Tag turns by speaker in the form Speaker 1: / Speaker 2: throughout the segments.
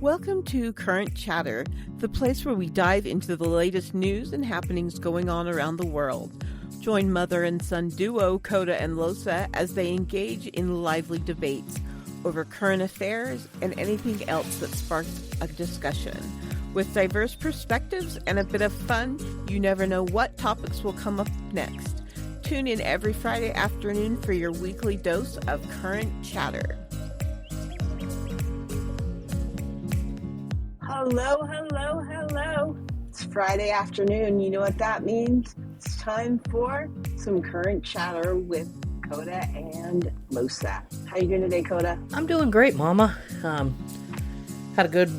Speaker 1: Welcome to Current Chatter, the place where we dive into the latest news and happenings going on around the world. Join mother and son duo Coda and Losa as they engage in lively debates over current affairs and anything else that sparks a discussion. With diverse perspectives and a bit of fun, you never know what topics will come up next. Tune in every Friday afternoon for your weekly dose of Current Chatter. Hello. It's Friday afternoon. You know what that means? It's time for some Current Chatter with Coda and Losa. How you doing today, Coda?
Speaker 2: I'm doing great, Mama. Had a good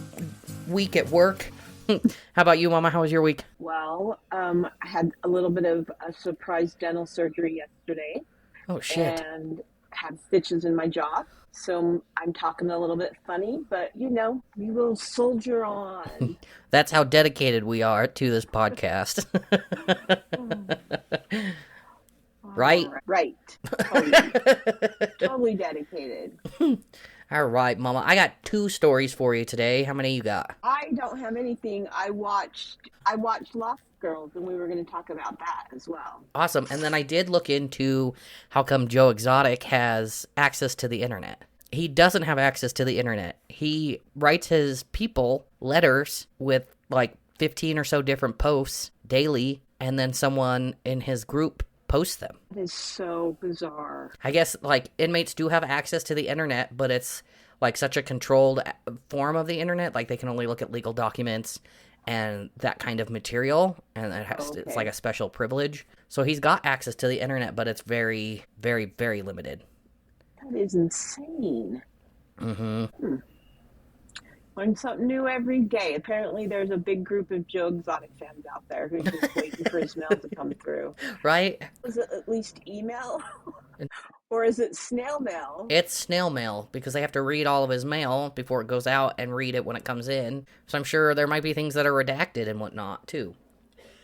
Speaker 2: week at work. How about you, Mama? How was your week?
Speaker 1: Well, I had a little bit of a surprise dental surgery yesterday.
Speaker 2: Oh, shit.
Speaker 1: And had stitches in my jaw. So I'm talking a little bit funny, but you know, we will soldier on.
Speaker 2: That's how dedicated we are to this podcast. Right?
Speaker 1: Right. Totally dedicated.
Speaker 2: All right, Mama. I got 2 stories for you today. How many you got?
Speaker 1: I don't have anything. I watched Lost Girls, and we were going to talk about that as well.
Speaker 2: Awesome. And then I did look into how come Joe Exotic has access to the internet. He doesn't have access to the internet. He writes his people letters with like 15 or so different posts daily, and then someone in his group posts them.
Speaker 1: That is so bizarre.
Speaker 2: I guess like inmates do have access to the internet, but it's like such a controlled form of the internet. Like they can only look at legal documents and that kind of material, and it's like a special privilege. So he's got access to the internet, but it's very, very, very limited.
Speaker 1: That is insane.
Speaker 2: Mm-hmm.
Speaker 1: Learn something new every day. Apparently there's a big group of Joe Exotic fans out there who's just waiting for his mail to come through.
Speaker 2: Right?
Speaker 1: Is it at least email? Or is it snail mail?
Speaker 2: It's snail mail, because they have to read all of his mail before it goes out and read it when it comes in. So I'm sure there might be things that are redacted and whatnot, too.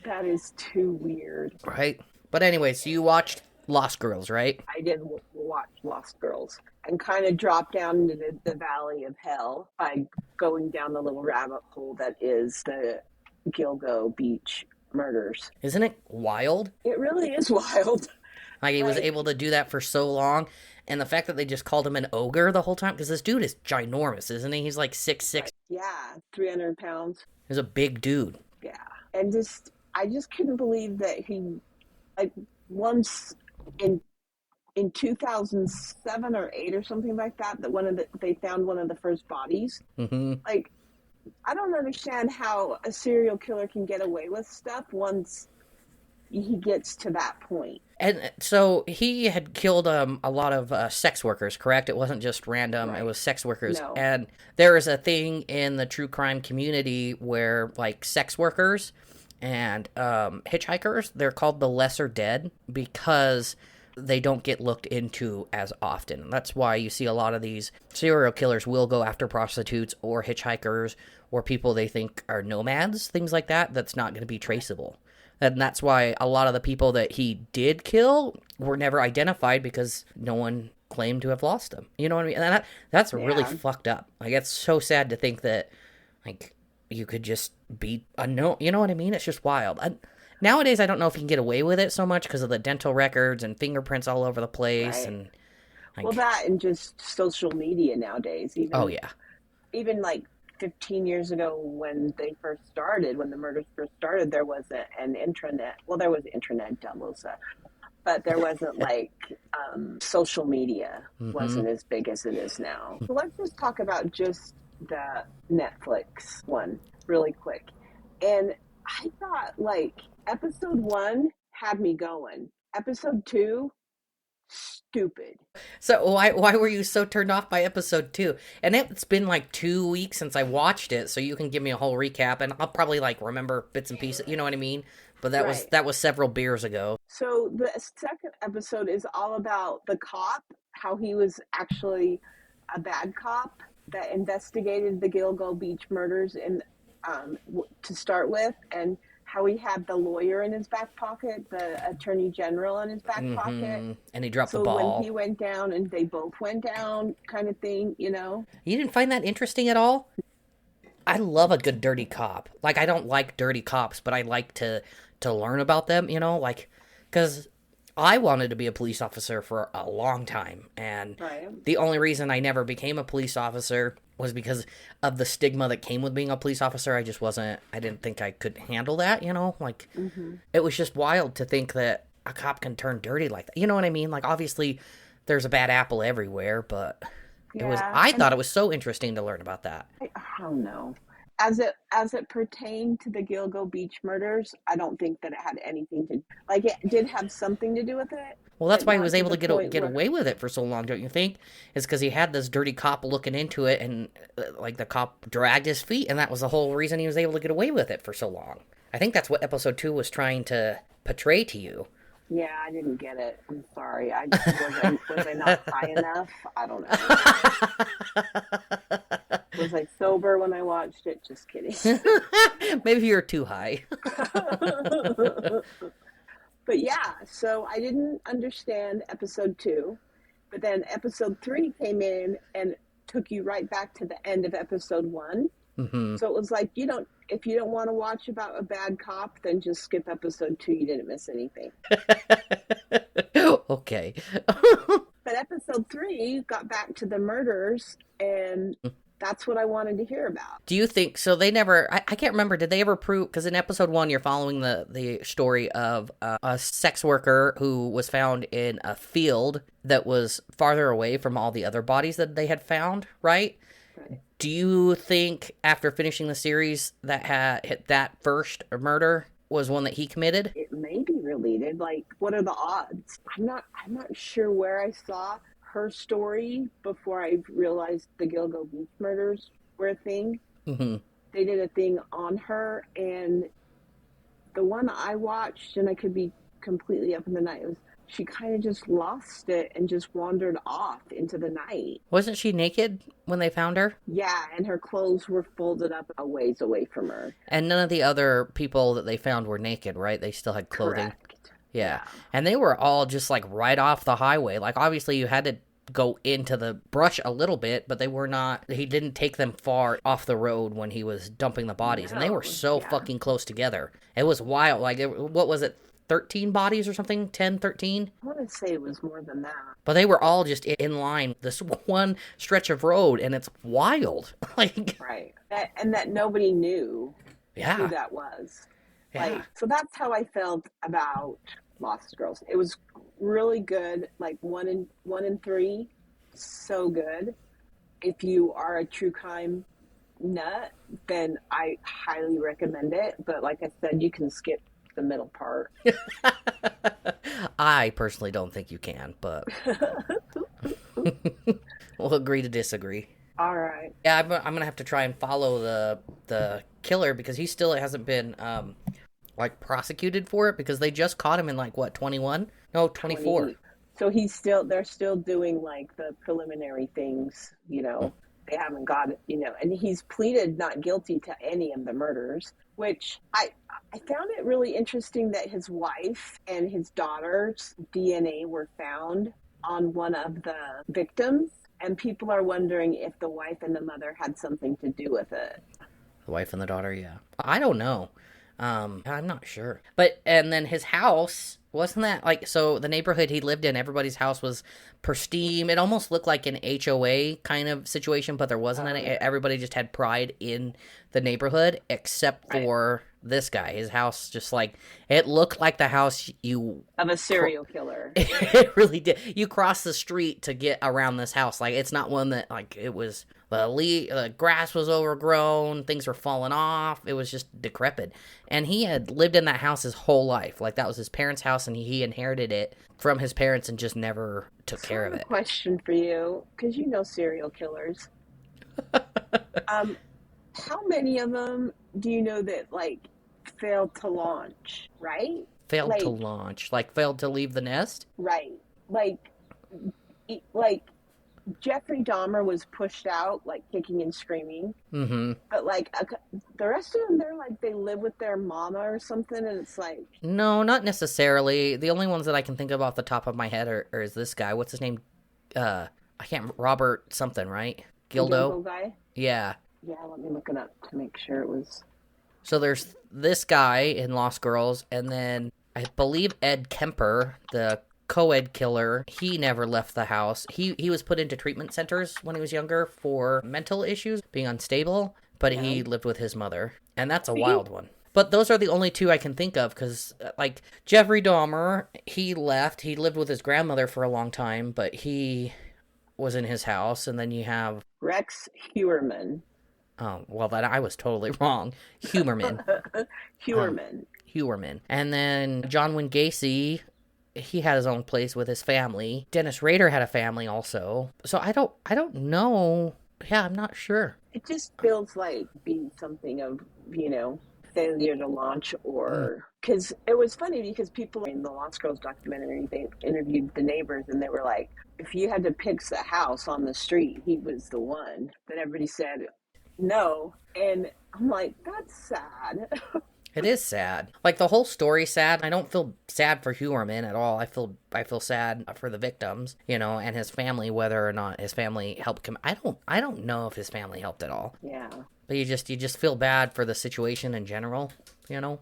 Speaker 1: That is too weird.
Speaker 2: Right? But anyway, so you watched Lost Girls, right?
Speaker 1: I did watch Lost Girls and kind of dropped down into the valley of hell by going down the little rabbit hole that is the Gilgo Beach murders.
Speaker 2: Isn't it wild?
Speaker 1: It really is wild.
Speaker 2: Like, he was able to do that for so long, and the fact that they just called him an ogre the whole time, because this dude is ginormous, isn't he? He's like 6'6".
Speaker 1: Yeah, 300 pounds.
Speaker 2: He's a big dude.
Speaker 1: Yeah, and I just couldn't believe that he, like, once in 2007 or 8 or something like that, they found one of the first bodies.
Speaker 2: Mm-hmm.
Speaker 1: Like, I don't understand how a serial killer can get away with stuff once he gets to that point.
Speaker 2: And so he had killed a lot of sex workers, correct? It wasn't just random, It was sex workers.
Speaker 1: No.
Speaker 2: And there is a thing in the true crime community where, like, sex workers and hitchhikers, they're called the lesser dead because they don't get looked into as often. That's why you see a lot of these serial killers will go after prostitutes or hitchhikers or people they think are nomads, things like that, that's not going to be traceable. And that's why a lot of the people that he did kill were never identified, because no one claimed to have lost them. You know what I mean? And that's really fucked up. Like, it's so sad to think that, like, you could just be unknown. You know what I mean? It's just wild. Nowadays, I don't know if you can get away with it so much because of the dental records and fingerprints all over the place.
Speaker 1: Right.
Speaker 2: And like,
Speaker 1: well, that and just social media nowadays. Even like 15 years ago when the murders first started, there wasn't an intranet. Well, there was intranet, Losa, but there wasn't like social media wasn't as big as it is now. So let's just talk about just the Netflix one really quick. And I thought, like, episode 1 had me going. Episode 2, stupid.
Speaker 2: So why were you so turned off by episode 2? And it's been like 2 weeks since I watched it, so you can give me a whole recap, and I'll probably like remember bits and pieces. You know what I mean? But that was several beers ago.
Speaker 1: So the second episode is all about the cop, how he was actually a bad cop that investigated the Gilgo Beach murders to start with, and how he had the lawyer in his back pocket, the attorney general in his back pocket.
Speaker 2: And he dropped the
Speaker 1: So
Speaker 2: ball.
Speaker 1: when he went down and they both went down, kind of thing, you know?
Speaker 2: You didn't find that interesting at all? I love a good dirty cop. Like, I don't like dirty cops, but I like to learn about them, you know, like, because I wanted to be a police officer for a long time, and the only reason I never became a police officer was because of the stigma that came with being a police officer. I didn't think I could handle that, you know, like, It was just wild to think that a cop can turn dirty like that. You know what I mean? Like, obviously, there's a bad apple everywhere, but I thought it was so interesting to learn about that.
Speaker 1: I don't know. As it pertained to the Gilgo Beach murders, I don't think that it had anything to, like, it did have something to do with it.
Speaker 2: Well, that's why he was able to get away with it for so long, don't you think? It's because he had this dirty cop looking into it, and like the cop dragged his feet, and that was the whole reason he was able to get away with it for so long. I think that's what episode 2 was trying to portray to you.
Speaker 1: Yeah, I didn't get it. I'm sorry. Was I not high enough? I don't know. Was I sober when I watched it? Just kidding.
Speaker 2: Maybe you're too high.
Speaker 1: But yeah, so I didn't understand episode 2, but then episode 3 came in and took you right back to the end of episode 1.
Speaker 2: Mm-hmm.
Speaker 1: So it was like, if you don't want to watch about a bad cop, then just skip episode 2. You didn't miss anything.
Speaker 2: Okay.
Speaker 1: But episode 3 got back to the murders, and that's what I wanted to hear about.
Speaker 2: Do you think, so they never, I can't remember, did they ever prove, because in episode 1 you're following the story of a sex worker who was found in a field that was farther away from all the other bodies that they had found, right? Do you think after finishing the series that first murder was one that he committed?
Speaker 1: It may be related. Like, what are the odds? I'm not sure where I saw her story before I realized the Gilgo Beach murders were a thing.
Speaker 2: Mm-hmm.
Speaker 1: They did a thing on her, and the one I watched, and I could be completely up in the night, was she kind of just lost it and just wandered off into the night.
Speaker 2: Wasn't she naked when they found her?
Speaker 1: Yeah, and her clothes were folded up a ways away from her.
Speaker 2: And none of the other people that they found were naked, right? They still had clothing.
Speaker 1: Correct.
Speaker 2: Yeah. And they were all just like right off the highway. Like, obviously you had to go into the brush a little bit, but he didn't take them far off the road when he was dumping the bodies. And they were so fucking close together. It was wild. Like, what was it? 13 bodies or something? 10, 13?
Speaker 1: I want to say it was more than that.
Speaker 2: But they were all just in line, this one stretch of road, and it's wild. Like,
Speaker 1: right. That nobody knew who that was.
Speaker 2: Yeah.
Speaker 1: Like, so that's how I felt about Lost Girls. It was really good, like 1 and 3, so good. If you are a true crime nut, then I highly recommend it. But like I said, you can skip the middle part.
Speaker 2: I personally don't think you can, but we'll agree to disagree.
Speaker 1: All right.
Speaker 2: Yeah, I'm gonna have to try and follow the killer, because he still hasn't been like prosecuted for it, because they just caught him in like what, 21? No, 24.
Speaker 1: 20. So they're still doing like the preliminary things, They haven't got it, and he's pleaded not guilty to any of the murders, which I found it really interesting that his wife and his daughter's DNA were found on one of the victims, and people are wondering if the wife and the mother had something to do with it.
Speaker 2: The wife and the daughter, yeah. I don't know. I'm not sure. And then his house, wasn't that like, so the neighborhood he lived in, everybody's house was pristine. It almost looked like an HOA kind of situation, but there wasn't any. Everybody just had pride in the neighborhood, except for this guy. His house, just like, it looked like the house
Speaker 1: of a serial killer.
Speaker 2: It really did. You cross the street to get around this house. Like, it's not one that, like, it was, the grass was overgrown, things were falling off, it was just decrepit. And he had lived in that house his whole life. Like, that was his parents' house, and he inherited it from his parents and just never took care of it.
Speaker 1: Question for you, because you know serial killers. How many of them do you know that, like, failed to launch, right?
Speaker 2: Failed to launch? Like, failed to leave the nest?
Speaker 1: Right. Like Jeffrey Dahmer was pushed out, like, kicking and screaming.
Speaker 2: Mm-hmm.
Speaker 1: But, like, the rest of them, they're like, they live with their mama or something, and it's like...
Speaker 2: No, not necessarily. The only ones that I can think of off the top of my head are is this guy. What's his name? I can't... Robert something, right? Gildo
Speaker 1: guy?
Speaker 2: Yeah.
Speaker 1: Yeah, let me look it up to make sure it was.
Speaker 2: So there's this guy in Lost Girls, and then I believe Ed Kemper, the co-ed killer, he never left the house. He was put into treatment centers when he was younger for mental issues, being unstable, but he lived with his mother. And that's a wild one. But those are the only two I can think of, because, like, Jeffrey Dahmer, he left. He lived with his grandmother for a long time, but he was in his house. And then you have...
Speaker 1: Rex Heuermann.
Speaker 2: Oh, well, that I was totally wrong. Humerman. Heuermann. And then John Wayne Gacy, he had his own place with his family. Dennis Rader had a family also. So I don't know. Yeah, I'm not sure.
Speaker 1: It just feels like being something of, failure to launch, or because it was funny because people in the Lost Girls documentary, they interviewed the neighbors and they were like, if you had to pick the house on the street, he was the one. Then everybody said no, and I'm like, that's sad.
Speaker 2: It is sad. Like, the whole story's sad. I don't feel sad for Heuermann at all. I feel sad for the victims, and his family, whether or not his family helped him. I don't know if his family helped at all.
Speaker 1: Yeah.
Speaker 2: But you just feel bad for the situation in general, Yeah.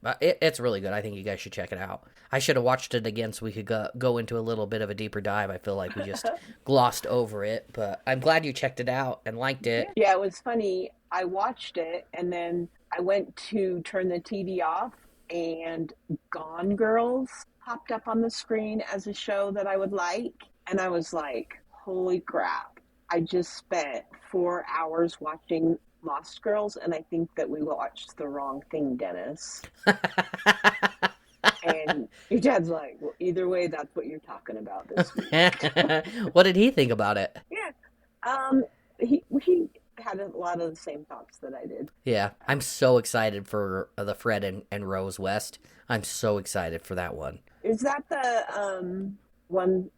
Speaker 2: But it's really good. I think you guys should check it out. I should have watched it again so we could go into a little bit of a deeper dive. I feel like we just glossed over it, but I'm glad you checked it out and liked it.
Speaker 1: Yeah, it was funny. I watched it, and then I went to turn the TV off, and Gone Girls popped up on the screen as a show that I would like. And I was like, holy crap. I just spent 4 hours watching Lost Girls, and I think that we watched the wrong thing, Dennis. And your dad's like, well, either way, that's what you're talking about this week.
Speaker 2: What did he think about it?
Speaker 1: Yeah. He had a lot of the same thoughts that I did.
Speaker 2: Yeah, I'm so excited for the Fred and Rose West. I'm so excited for that one.
Speaker 1: Is that the one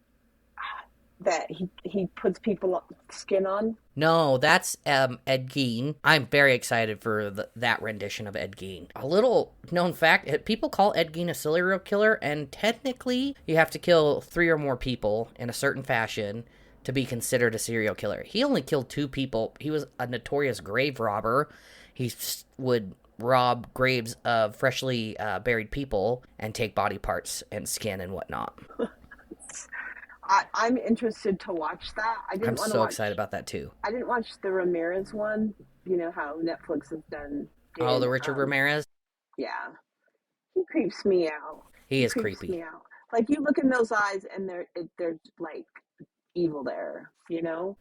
Speaker 1: that he puts people skin on?
Speaker 2: No, that's Ed Gein. I'm very excited for that rendition of Ed Gein. A little known fact, people call Ed Gein a serial killer, and technically you have to kill 3 or more people in a certain fashion to be considered a serial killer. He only killed 2 people. He was a notorious grave robber. He would rob graves of freshly buried people and take body parts and skin and whatnot.
Speaker 1: I'm interested to watch that.
Speaker 2: I'm so excited about that too.
Speaker 1: I didn't watch the Ramirez one. You know how Netflix has done.
Speaker 2: The Richard Ramirez?
Speaker 1: Yeah. He creeps me out.
Speaker 2: He is creepy.
Speaker 1: Me out. Like, you look in those eyes and they're like evil there,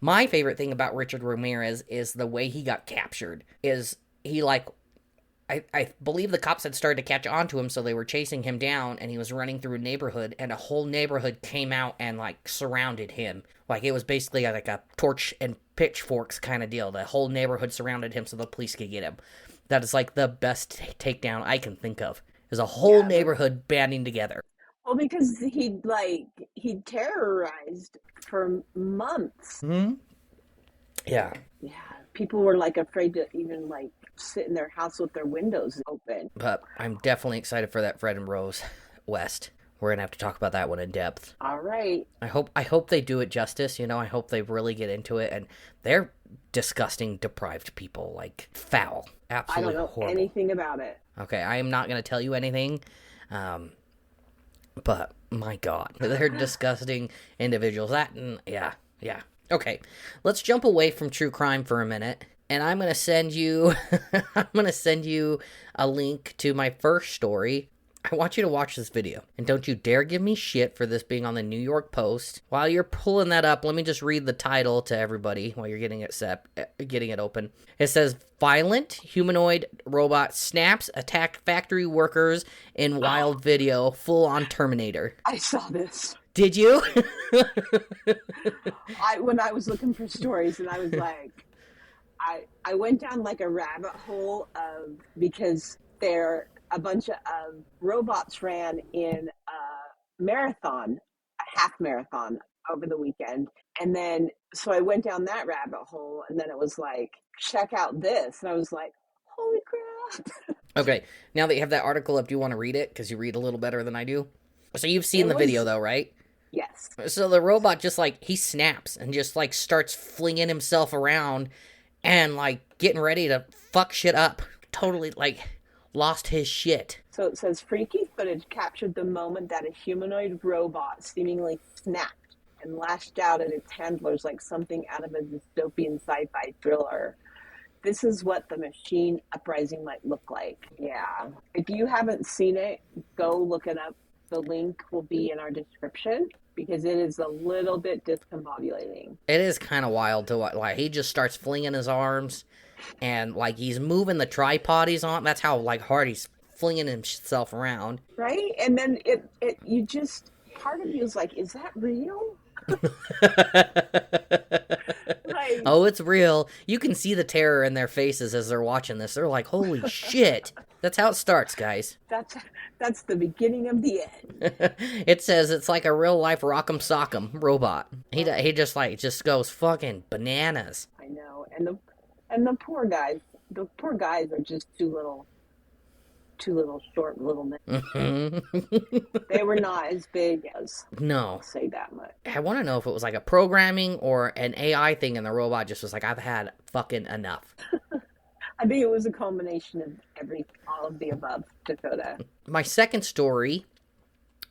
Speaker 2: My favorite thing about Richard Ramirez is the way he got captured. Is he like... I believe the cops had started to catch on to him, so they were chasing him down, and he was running through a neighborhood, and a whole neighborhood came out and, like, surrounded him. Like, it was basically like a torch and pitchforks kind of deal. The whole neighborhood surrounded him so the police could get him. That is, like, the best takedown I can think of. Is a whole neighborhood banding together.
Speaker 1: Well, because he terrorized for months.
Speaker 2: Mm-hmm. Yeah.
Speaker 1: Yeah. People were, like, afraid to even, like, sit in their house with their windows open.
Speaker 2: But I'm definitely excited for that Fred and Rose West. We're gonna have to talk about that one in depth.
Speaker 1: All right.
Speaker 2: I hope they do it justice. I hope they really get into it. And they're disgusting, deprived people, like foul, absolutely horrible. I don't know
Speaker 1: anything about it.
Speaker 2: Okay, I am not gonna tell you anything. But my God, they're disgusting individuals. Yeah. Okay, let's jump away from true crime for a minute. And I'm gonna send you a link to my first story. I want you to watch this video. And don't you dare give me shit for this being on the New York Post. While you're pulling that up, let me just read the title to everybody while you're getting it open. It says, "Violent humanoid robot snaps attack factory workers in wild video, full on Terminator."
Speaker 1: I saw this.
Speaker 2: Did you?
Speaker 1: When I was looking for stories, and I was like, I went down like a rabbit hole because a bunch of robots ran in a marathon, a half marathon over the weekend. And then, so I went down that rabbit hole, and then it was like, check out this. And I was like, holy crap.
Speaker 2: Okay, now that you have that article up, do you want to read it? Because you read a little better than I do. So you've seen the video though, right?
Speaker 1: Yes.
Speaker 2: So the robot just like, he snaps and just like starts flinging himself around and like getting ready to fuck shit up. Totally like lost his shit.
Speaker 1: So it says freaky footage captured the moment that a humanoid robot seemingly snapped and lashed out at its handlers like something out of a dystopian sci-fi thriller. This is what the machine uprising might look like. Yeah. If you haven't seen it, go look it up. The link will be in our description because it is a little bit discombobulating.
Speaker 2: It is kind of wild to watch. Like, he just starts flinging his arms and like he's moving the tripod he's on. That's how like hard he's flinging himself around.
Speaker 1: Right? And then you just, part of you is like, is that real? Like,
Speaker 2: oh, it's real. You can see the terror in their faces as they're watching this. They're like, holy shit. That's how it starts, guys.
Speaker 1: That's the beginning of the end.
Speaker 2: It says it's like a real life Rock'em Sock'em robot. He just goes fucking bananas.
Speaker 1: I know. And the poor guys are just two little short little men. They were not as big as,
Speaker 2: no.
Speaker 1: I'll say that much.
Speaker 2: I want to know if it was like a programming or an AI thing and the robot just was like, I've had fucking enough.
Speaker 1: I think it was a combination of all of the above, Dakota.
Speaker 2: My second story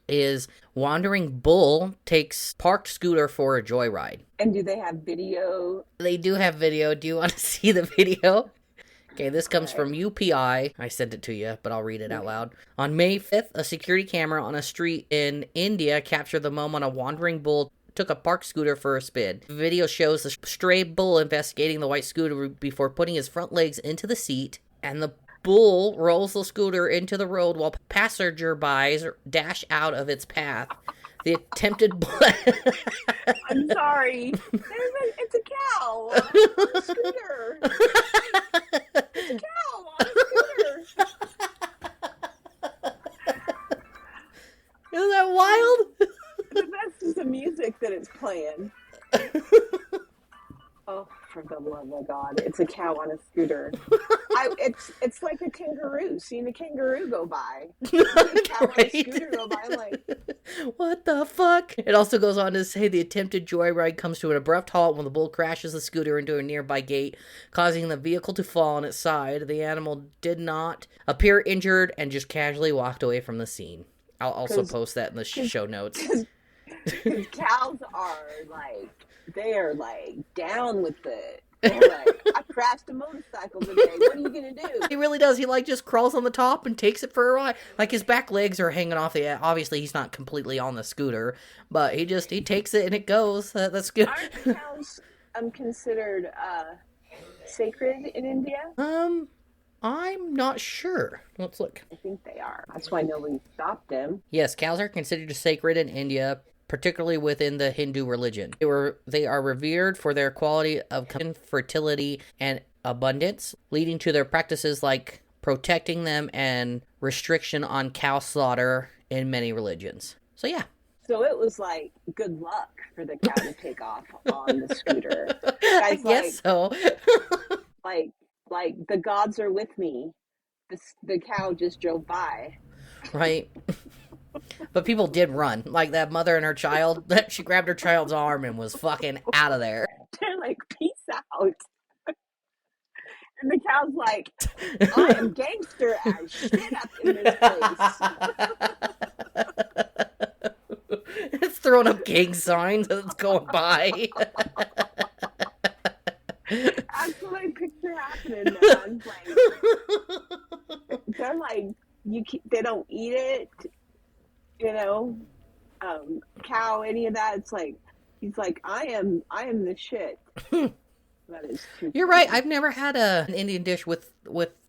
Speaker 2: is Wandering Bull takes parked scooter for a joyride.
Speaker 1: And do they have video?
Speaker 2: They do have video. Do you want to see the video? Okay, this comes from UPI. I sent it to you, but I'll read it out loud. On May 5th, a security camera on a street in India captured the moment a wandering bull took a parked scooter for a spin. The video shows the stray bull investigating the white scooter before putting his front legs into the seat, and the bull rolls the scooter into the road while passersby dash out of its path. The attempted...
Speaker 1: I'm sorry. It's a cow on a scooter. It's a cow on a scooter.
Speaker 2: Isn't that wild?
Speaker 1: The best is the music that it's playing. Oh, for the love of God. It's a cow on a scooter. It's like a kangaroo. Seeing a kangaroo go by. A cow on a scooter go by. I'm like,
Speaker 2: what the fuck? It also goes on to say the attempted joyride comes to an abrupt halt when the bull crashes the scooter into a nearby gate, causing the vehicle to fall on its side. The animal did not appear injured and just casually walked away from the scene. I'll also post that in the show notes.
Speaker 1: Because cows are like, they are like down with it. They're like, I crashed a motorcycle today. What are you gonna do?
Speaker 2: He really does. He like just crawls on the top and takes it for a ride. Like his back legs are hanging off the. Obviously, he's not completely on the scooter, but he takes it and it goes. That's good.
Speaker 1: Aren't the cows considered sacred in India?
Speaker 2: I'm not sure. Let's look.
Speaker 1: I think they are. That's why nobody stopped them.
Speaker 2: Yes, cows are considered sacred in India, particularly within the Hindu religion. They are revered for their quality of fertility and abundance, leading to their practices like protecting them and restriction on cow slaughter in many religions. So yeah.
Speaker 1: So it was like good luck for the cow to take off on the scooter.
Speaker 2: I guess so.
Speaker 1: like the gods are with me. The cow just drove by.
Speaker 2: Right. But people did run. Like that mother and her child, she grabbed her child's arm and was fucking out of there.
Speaker 1: They're like, peace out. And the cow's like, I am gangster as shit up in this place.
Speaker 2: It's throwing up gang signs as it's going by.
Speaker 1: That's what I picture happening now. Like, they're like, they don't eat it, you know, cow, any of that. It's like, he's like, I am the shit. That is too
Speaker 2: You're funny. Right. I've never had an Indian dish with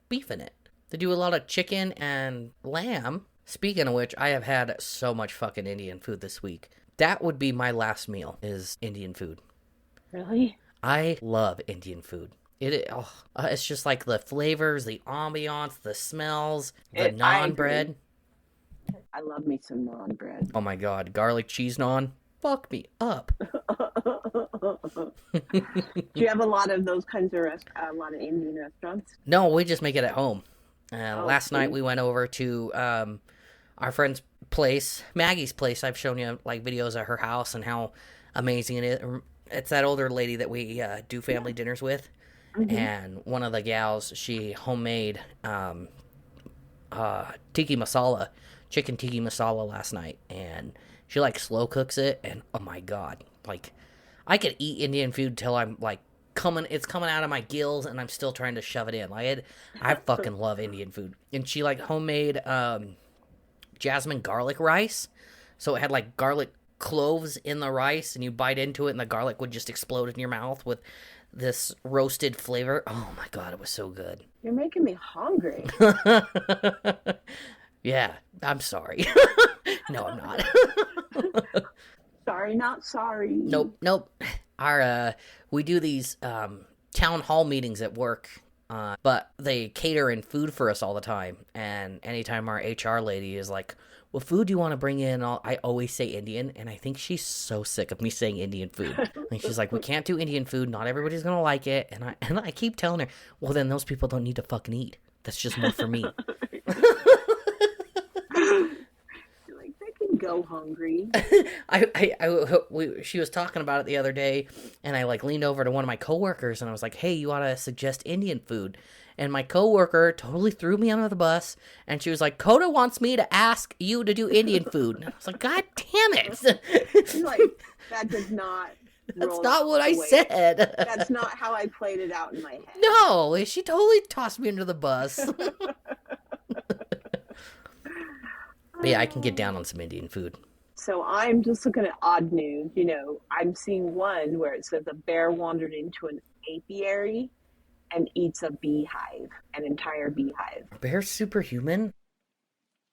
Speaker 2: beef in it. They do a lot of chicken and lamb. Speaking of which, I have had so much fucking Indian food this week. That would be my last meal, is Indian food.
Speaker 1: Really?
Speaker 2: I love Indian food. It's just like the flavors, the ambiance, the smells, the naan bread.
Speaker 1: I love me some naan bread.
Speaker 2: Oh my god, garlic cheese naan. Fuck me up.
Speaker 1: Do you have a lot of those kinds of a lot of Indian restaurants?
Speaker 2: No, we just make it at home. Last night we went over to our friend's place, Maggie's place. I've shown you like videos of her house and how amazing it is. It's that older lady that we do family dinners with.
Speaker 1: Mm-hmm.
Speaker 2: and one of the gals, she homemade tiki masala, chicken tiki masala last night, and she like slow cooks it, and oh my god, like I could eat Indian food till I'm like it's coming out of my gills, and I'm still trying to shove it in. I fucking love Indian food, and she like homemade jasmine garlic rice, so it had like garlic cloves in the rice, and you bite into it, and the garlic would just explode in your mouth with this roasted flavor. Oh my god, it was so good.
Speaker 1: You're making me hungry.
Speaker 2: Yeah, I'm sorry. No, I'm not.
Speaker 1: Sorry, not sorry.
Speaker 2: Nope. We do these town hall meetings at work, but they cater in food for us all the time. And anytime our HR lady is like, "What food do you want to bring in?" I always say Indian, and I think she's so sick of me saying Indian food. And she's like, "We can't do Indian food. Not everybody's gonna like it." And I keep telling her, "Well, then those people don't need to fucking eat. That's just more for me."
Speaker 1: Like, they can go hungry.
Speaker 2: She was talking about it the other day, and I like leaned over to one of my coworkers, and I was like, "Hey, you ought to suggest Indian food." And my coworker totally threw me under the bus, and she was like, "Coda wants me to ask you to do Indian food." And I was like, "God damn it!"
Speaker 1: Like, that does not.
Speaker 2: That's not what I said.
Speaker 1: That's not how I played it out in my head.
Speaker 2: No, she totally tossed me under the bus. But yeah, I can get down on some Indian food.
Speaker 1: So I'm just looking at odd news. You know, I'm seeing one where it says a bear wandered into an apiary and eats a beehive, an entire beehive.
Speaker 2: Bear's superhuman?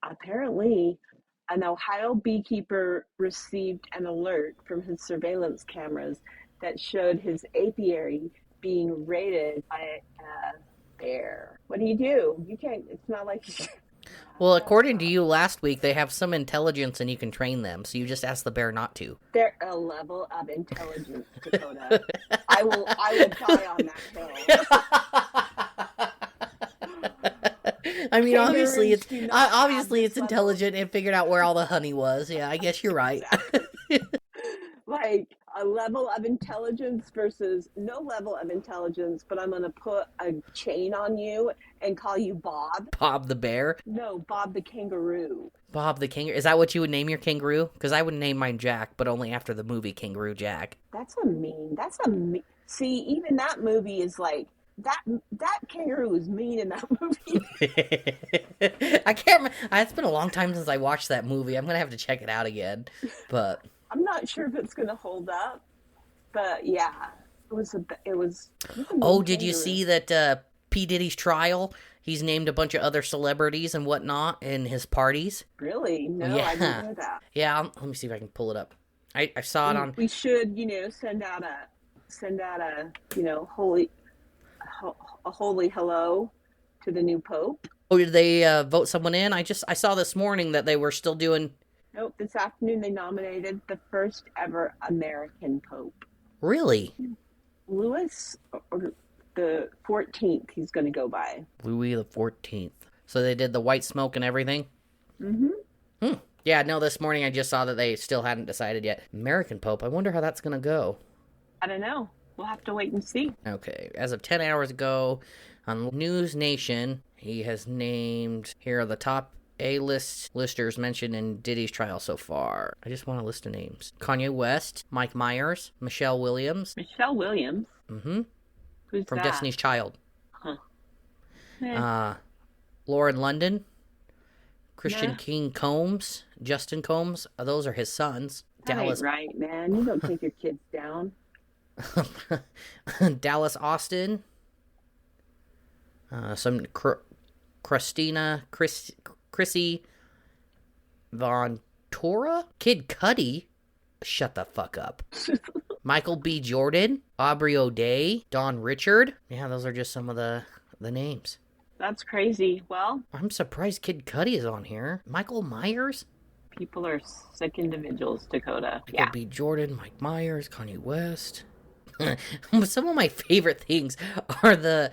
Speaker 1: Apparently, an Ohio beekeeper received an alert from his surveillance cameras that showed his apiary being raided by a bear. What do? You can't, it's not like you.
Speaker 2: Well, according to you last week, they have some intelligence and you can train them, so you just ask the bear not to.
Speaker 1: They're a level of intelligence, Dakota. I will die on that hill.
Speaker 2: I mean, obviously it's intelligent and figured out where all the honey was. Yeah, I guess you're right.
Speaker 1: Like a level of intelligence versus no level of intelligence, but I'm going to put a chain on you and call you Bob.
Speaker 2: Bob the bear?
Speaker 1: No, Bob the kangaroo.
Speaker 2: Bob the kangaroo? Is that what you would name your kangaroo? Because I would name mine Jack, but only after the movie Kangaroo Jack.
Speaker 1: That's a mean. See, even that movie is like, that kangaroo is mean in that movie.
Speaker 2: I can't remember. It's been a long time since I watched that movie. I'm going to have to check it out again. But
Speaker 1: I'm not sure if it's going to hold up. But yeah, it was.
Speaker 2: Oh, did you see that P. Diddy's trial? He's named a bunch of other celebrities and whatnot in his parties.
Speaker 1: Really? No, yeah. I didn't know that.
Speaker 2: Yeah, let me see if I can pull it up. I saw it on.
Speaker 1: We should, send out a, holy hello to the new pope.
Speaker 2: Oh, did they vote someone in? I saw this morning that they were still doing.
Speaker 1: Nope, this afternoon they nominated the first ever American pope.
Speaker 2: Really?
Speaker 1: Louis, or the 14th, he's going to go by.
Speaker 2: Louis the 14th. So they did the white smoke and everything?
Speaker 1: Mm-hmm.
Speaker 2: Yeah, no, this morning I just saw that they still hadn't decided yet. American pope, I wonder how that's going to go.
Speaker 1: I don't know. We'll have to wait and see.
Speaker 2: Okay, as of 10 hours ago, on News Nation, he has named, here are the top A-list listers mentioned in Diddy's trial so far. I just want a list of names. Kanye West, Mike Myers, Michelle Williams.
Speaker 1: Michelle Williams?
Speaker 2: Mm-hmm.
Speaker 1: Who's
Speaker 2: From
Speaker 1: that?
Speaker 2: Destiny's Child.
Speaker 1: Huh.
Speaker 2: Lauren London, Christian King Combs, Justin Combs. Those are his sons.
Speaker 1: That ain't right, man. You don't take your kids down.
Speaker 2: Dallas Austin. Some Chrissy Von Tora, Kid Cudi. Shut the fuck up. Michael B. Jordan, Aubrey O'Day, Don Richard. Yeah, those are just some of the names.
Speaker 1: That's crazy. Well,
Speaker 2: I'm surprised Kid Cudi is on here. Michael Myers?
Speaker 1: People are sick individuals, Dakota.
Speaker 2: Michael B. Jordan, Mike Myers, Kanye West. Some of my favorite things are the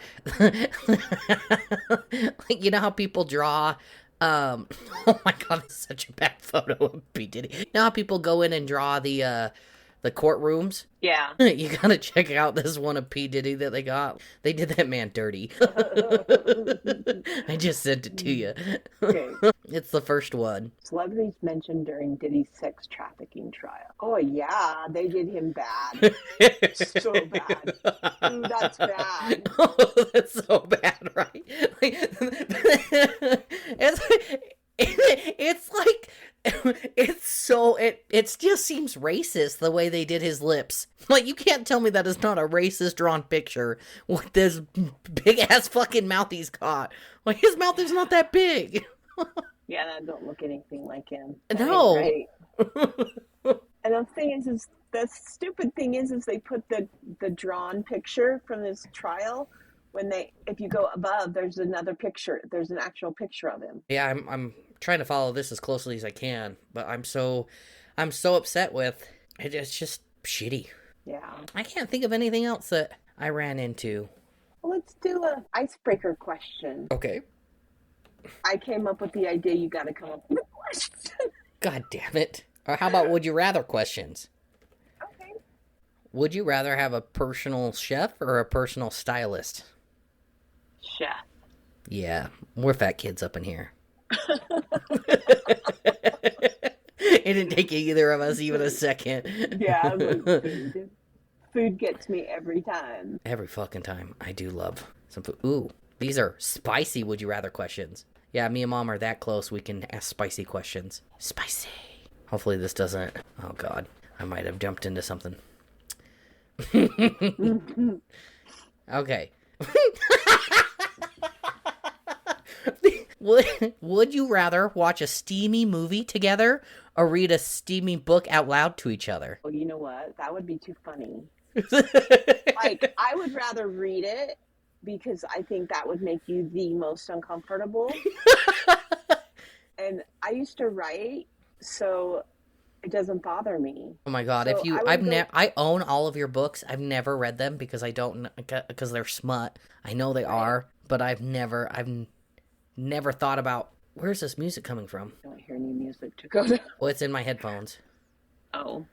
Speaker 2: like, you know how people draw oh my god, it's such a bad photo of P. Diddy. You know how people go in and draw the the courtrooms.
Speaker 1: Yeah.
Speaker 2: You gotta check out this one of P. Diddy that they got. They did that man dirty. I just sent it to you.
Speaker 1: Okay.
Speaker 2: It's the first one.
Speaker 1: Celebrities mentioned during Diddy's sex trafficking trial. Oh, yeah, they did him bad. So bad. Ooh, that's bad.
Speaker 2: Oh, that's so bad, right? Like, it's like it just seems racist the way they did his lips. Like, you can't tell me that is not a racist drawn picture with this big ass fucking mouth he's got. Like, his mouth is not that big.
Speaker 1: Yeah, that don't look anything like him.
Speaker 2: No.
Speaker 1: Right. And the thing is the stupid thing is they put the drawn picture from this trial. If you go above, there's another picture. There's an actual picture of him.
Speaker 2: Yeah, I'm trying to follow this as closely as I can, but I'm so upset with it. It's just shitty.
Speaker 1: Yeah.
Speaker 2: I can't think of anything else that I ran into.
Speaker 1: Well, let's do a icebreaker question.
Speaker 2: Okay.
Speaker 1: I came up with the idea. You got to come up with a question.
Speaker 2: God damn it. Or how about would you rather questions?
Speaker 1: Okay.
Speaker 2: Would you rather have a personal chef or a personal stylist?
Speaker 1: Chef.
Speaker 2: Yeah, we're fat kids up in here. It didn't take either of us even a second.
Speaker 1: Yeah, food. Food gets me every time.
Speaker 2: Every fucking time. I do love some food. Ooh, these are spicy would you rather questions. Yeah, me and Mom are that close we can ask spicy questions. Spicy. Hopefully this doesn't... Oh, God. I might have jumped into something. Okay. Would you rather watch a steamy movie together or read a steamy book out loud to each other?
Speaker 1: Well, you know what? That would be too funny. Like, I would rather read it because I think that would make you the most uncomfortable. And I used to write, so it doesn't bother me.
Speaker 2: Oh my God!
Speaker 1: So
Speaker 2: I own all of your books. I've never read them because because they're smut. I know they are, but I've never thought about where's this music coming from.
Speaker 1: I don't hear any music to go to.
Speaker 2: Well, it's in my headphones.
Speaker 1: Oh.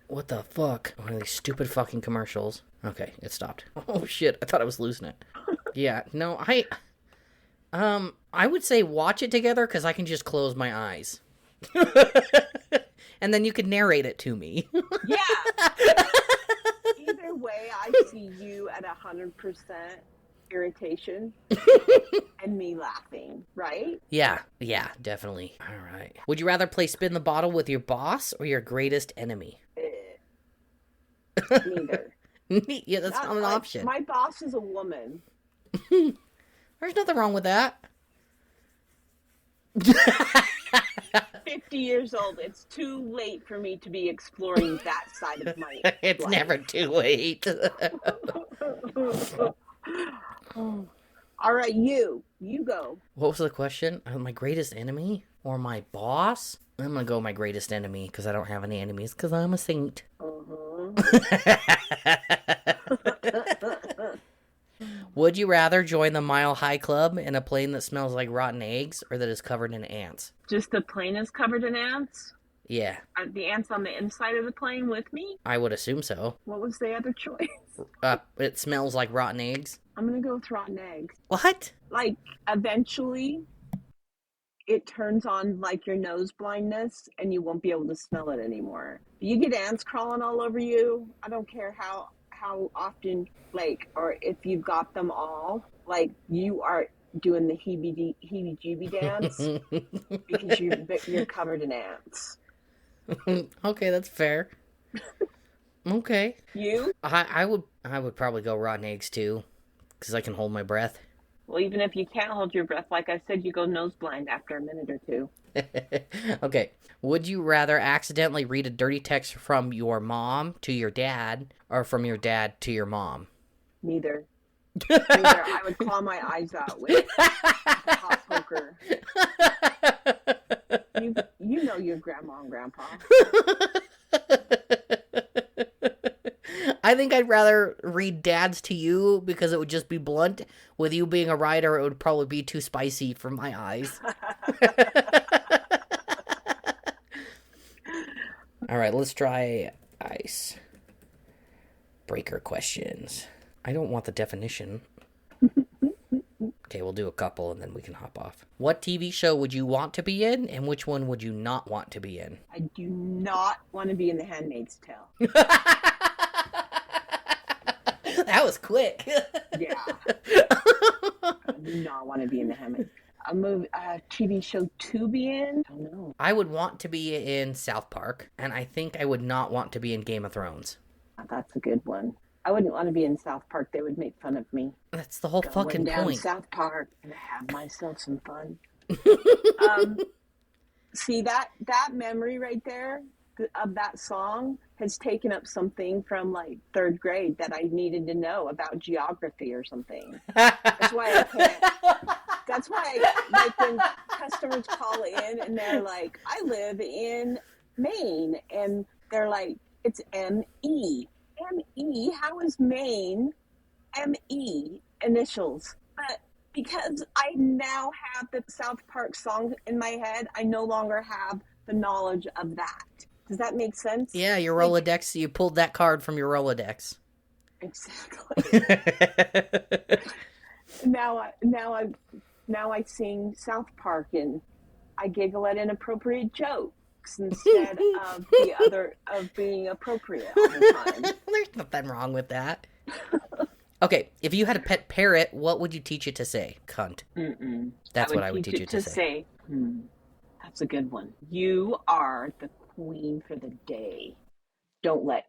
Speaker 2: What the fuck? One of these stupid fucking commercials. Okay, it stopped. Oh shit! I thought I was losing it. Yeah, no, I would say watch it together because I can just close my eyes. And then you could narrate it to me.
Speaker 1: Yeah. Either way, I see you at 100% irritation and me laughing, right?
Speaker 2: Yeah, definitely. All right. Would you rather play spin the bottle with your boss or your greatest enemy?
Speaker 1: Neither.
Speaker 2: Yeah, that's not an option.
Speaker 1: My boss is a woman.
Speaker 2: There's nothing wrong with that.
Speaker 1: 50 years old. It's too late for me to be exploring that side of my
Speaker 2: It's
Speaker 1: life.
Speaker 2: never too late.
Speaker 1: All right, you go.
Speaker 2: What was the question? My greatest enemy or my boss? I'm gonna go my greatest enemy because I don't have any enemies because I'm a saint. Would you rather join the Mile High Club in a plane that smells like rotten eggs or that is covered in ants?
Speaker 1: Just the plane is covered in ants?
Speaker 2: Yeah.
Speaker 1: Are the ants on the inside of the plane with me?
Speaker 2: I would assume so.
Speaker 1: What was the other choice?
Speaker 2: It smells like rotten eggs.
Speaker 1: I'm gonna go with rotten eggs.
Speaker 2: What?
Speaker 1: Like, eventually, it turns on, like, your nose blindness, and you won't be able to smell it anymore. You get ants crawling all over you, I don't care how often, like, or if you've got them all, like, you are doing the heebie-jeebie dance because you're covered in ants.
Speaker 2: Okay, that's fair. Okay.
Speaker 1: You?
Speaker 2: I would probably go rotten eggs too, because I can hold my breath.
Speaker 1: Well, even if you can't hold your breath, like I said, you go nose blind after a minute or two.
Speaker 2: Okay. Would you rather accidentally read a dirty text from your mom to your dad or from your dad to your mom?
Speaker 1: Neither. I would claw my eyes out with a hot poker. You know your grandma and grandpa.
Speaker 2: I think I'd rather read dad's to you because it would just be blunt. With you being a writer, it would probably be too spicy for my eyes. All right, let's try ice breaker questions. I don't want the definition. Okay, we'll do a couple and then we can hop off. What TV show would you want to be in, and which one would you not want to be in?
Speaker 1: I do not want to be in The Handmaid's Tale.
Speaker 2: That was quick.
Speaker 1: Yeah. I do not want to be in The Handmaid's Tale. A TV show to be in? I don't know.
Speaker 2: I would want to be in South Park, and I think I would not want to be in Game of Thrones.
Speaker 1: That's a good one. I wouldn't want to be in South Park. They would make fun of me.
Speaker 2: That's the whole fucking
Speaker 1: down
Speaker 2: point.
Speaker 1: South Park and have myself some fun. See, that memory right there of that song has taken up something from like 3rd grade that I needed to know about geography or something. That's why I can't. That's why, like, when customers call in and they're like, I live in Maine, and they're like, it's M-E. M-E? How is Maine M-E initials? But because I now have the South Park song in my head, I no longer have the knowledge of that. Does that make sense?
Speaker 2: Yeah, your Rolodex, you pulled that card from your Rolodex.
Speaker 1: Exactly. Now I sing South Park and I giggle at inappropriate jokes instead of being appropriate all the time.
Speaker 2: There's nothing wrong with that. Okay, if you had a pet parrot, what would you teach it to say? Cunt. That's what I would teach it to say.
Speaker 1: That's a good one. You are the queen for the day. Don't let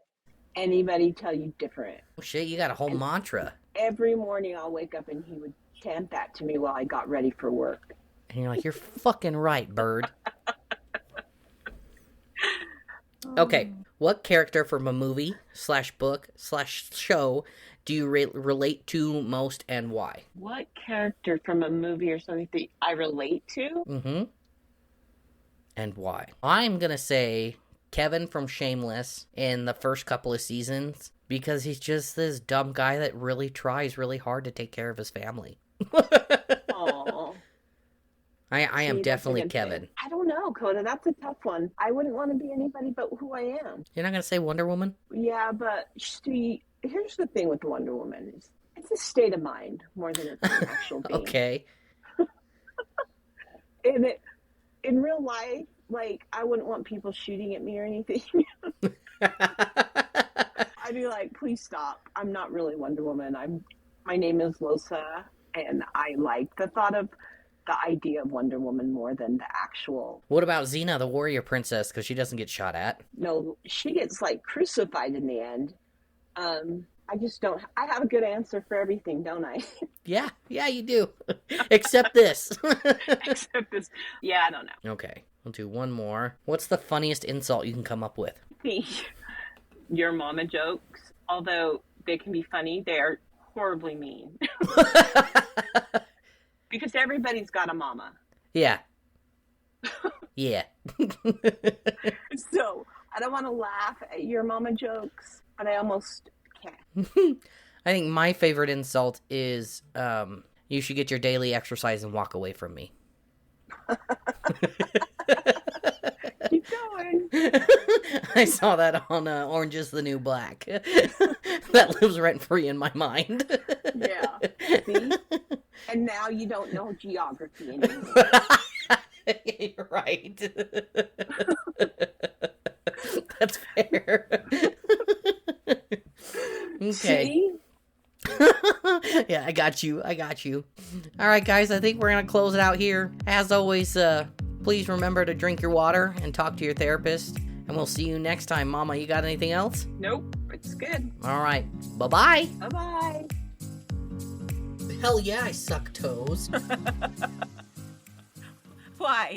Speaker 1: anybody tell you different.
Speaker 2: Oh, shit, you got a whole mantra.
Speaker 1: Every morning I'll wake up and he would chant that to me while I got ready for work.
Speaker 2: And you're like, you're fucking right, bird. Okay, what character from a movie / book / show do you relate to most, and why?
Speaker 1: What character from a movie or something that I relate to?
Speaker 2: And why? I'm gonna say Kevin from Shameless in the first couple of seasons, because he's just this dumb guy that really tries really hard to take care of his family.
Speaker 1: Aww.
Speaker 2: I am definitely Kevin.
Speaker 1: I don't know, Coda. That's a tough one. I wouldn't want to be anybody but who I am.
Speaker 2: You're not going to say Wonder Woman?
Speaker 1: Yeah, but see, here's the thing with Wonder Woman. It's a state of mind more than it's an actual being.
Speaker 2: Okay.
Speaker 1: In real life, like, I wouldn't want people shooting at me or anything. I'd be like, please stop. I'm not really Wonder Woman. My name is Losa, and I like the thought of the idea of Wonder Woman more than the actual.
Speaker 2: What about Xena, the warrior princess, because she doesn't get shot at?
Speaker 1: No, she gets, like, crucified in the end. I just don't. I have a good answer for everything, don't I?
Speaker 2: Yeah, you do. Except this.
Speaker 1: Except this. Yeah, I don't know.
Speaker 2: Okay, we'll do one more. What's the funniest insult you can come up with?
Speaker 1: Your mama jokes, although they can be funny, they are horribly mean. Because everybody's got a mama.
Speaker 2: Yeah. Yeah.
Speaker 1: So, I don't want to laugh at your mama jokes, but I almost can.
Speaker 2: I think my favorite insult is, you should get your daily exercise and walk away from me.
Speaker 1: Keep going.
Speaker 2: I saw that on Orange is the New Black. That lives rent-free in my mind.
Speaker 1: Yeah. See? And now you don't know geography anymore.
Speaker 2: You're right. That's fair. Okay.
Speaker 1: See?
Speaker 2: Yeah, I got you. All right, guys, I think we're going to close it out here. As always, please remember to drink your water and talk to your therapist. And we'll see you next time. Mama, you got anything else?
Speaker 1: Nope. It's good.
Speaker 2: All right. Bye-bye.
Speaker 1: Bye-bye.
Speaker 2: Hell yeah, I suck toes.
Speaker 1: Why?